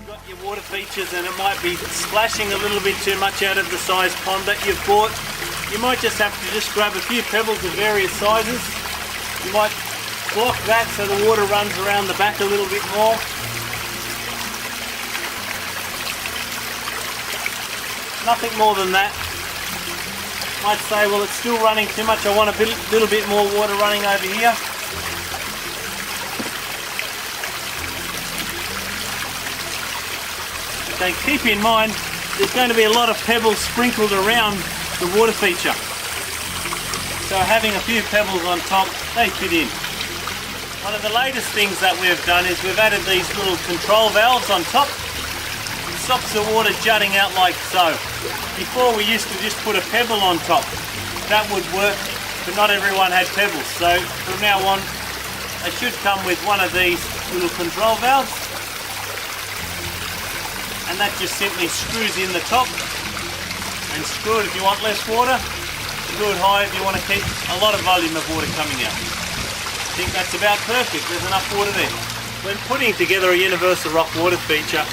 you've got your water features and it might be splashing a little bit too much out of the size pond that you've bought, you might just have to just grab a few pebbles of various sizes. You might block that so the water runs around the back a little bit more. Nothing more than that. Might say, well, it's still running too much, I want a little bit more water running over here. Okay, keep in mind there's going to be a lot of pebbles sprinkled around the water feature. So having a few pebbles on top, they fit in. One of the latest things that we've done is we've added these little control valves on top. It stops the water jutting out like so. Before we used to just put a pebble on top. That would work, but not everyone had pebbles. So from now on, they should come with one of these little control valves. And that just simply screws in the top. And screw it if you want less water. Screw it high if you want to keep a lot of volume of water coming out. I think that's about perfect. There's enough water there. When putting together a universal rock water feature,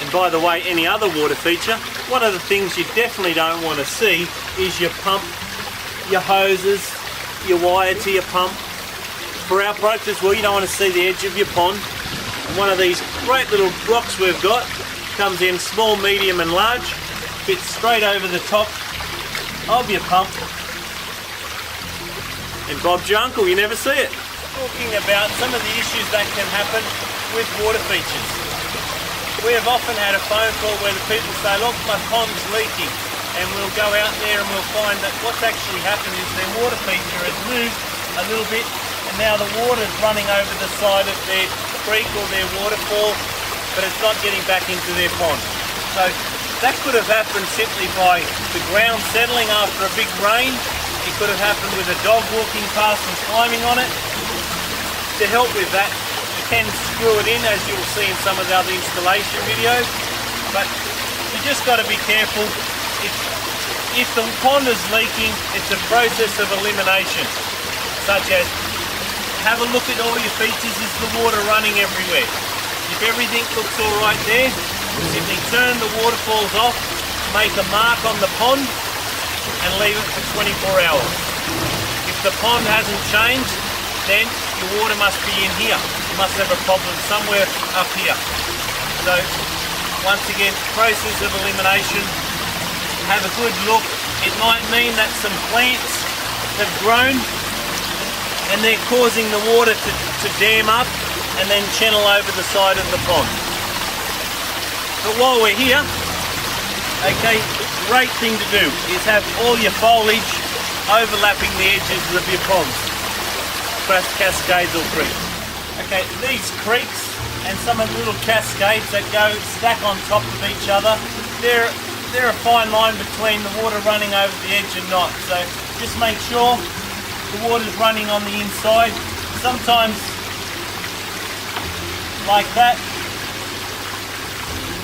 and by the way, any other water feature, one of the things you definitely don't want to see is your pump, your hoses, your wire to your pump. For our product as well, you don't want to see the edge of your pond. And one of these great little rocks we've got comes in small, medium and large, fits straight over the top of your pump. And Bob's your uncle, you never see it. Talking about some of the issues that can happen with water features. We have often had a phone call where the people say, look, my pond's leaking, and we'll go out there and we'll find that what's actually happened is their water feature has moved a little bit, and now the water's running over the side of their creek or their waterfall, but it's not getting back into their pond. So that could have happened simply by the ground settling after a big rain. It could have happened with a dog walking past and climbing on it. To help with that, can screw it in, as you'll see in some of the other installation videos, but you just got to be careful. If the pond is leaking, it's a process of elimination, such as have a look at all your features. Is the water running everywhere? If everything looks all right there, simply turn the waterfalls off, make a mark on the pond and leave it for 24 hours. If the pond hasn't changed, then your water must be in here. You must have a problem somewhere up here. So once again, process of elimination. Have a good look. It might mean that some plants have grown and they're causing the water to dam up and then channel over the side of the pond. But while we're here, okay, great thing to do is have all your foliage overlapping the edges of your ponds, cascades or creeks. Okay, these creeks and some of the little cascades that go stack on top of each other, they're a fine line between the water running over the edge and not. So just make sure the water's running on the inside. Sometimes like that,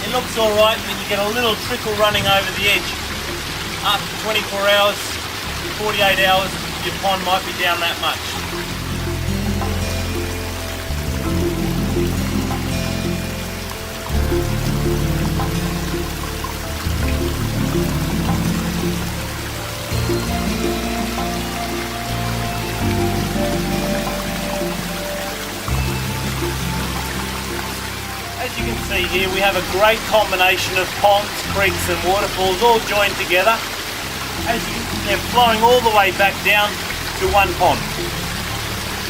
it looks alright, but you get a little trickle running over the edge. After 24 hours, 48 hours, your pond might be down that much. As you can see here, we have a great combination of ponds, creeks and waterfalls all joined together. They're flowing all the way back down to one pond.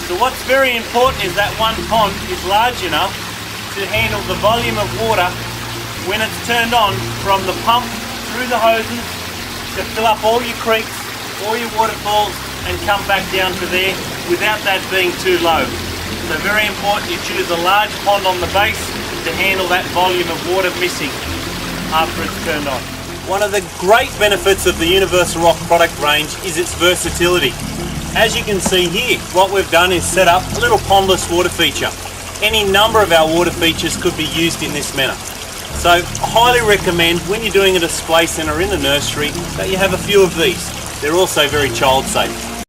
So what's very important is that one pond is large enough to handle the volume of water when it's turned on from the pump through the hoses to fill up all your creeks, all your waterfalls and come back down to there without that being too low. So very important you choose a large pond on the base to handle that volume of water missing after it's turned on. One of the great benefits of the Universal Rock product range is its versatility. As you can see here, what we've done is set up a little pondless water feature. Any number of our water features could be used in this manner. So I highly recommend when you're doing a display centre in the nursery that you have a few of these. They're also very child safe.